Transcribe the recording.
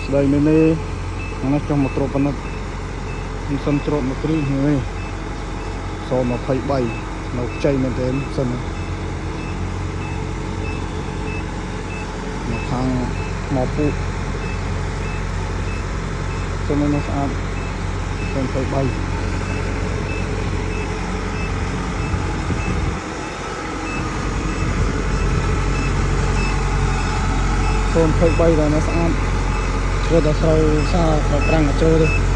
ស្ដីនេះនេះចង់មកត្រួតប៉ុណ្ណឹងខ្ញុំសិនត្រួតមកគ្រឿងនេះ023នៅខ្ចីមែនទេសិនមកខាងមកពុកសិននេះស្អាត023023 ដល់នេះស្អាតធ្វើតែស្រូវសារប្រាំងចូលទេ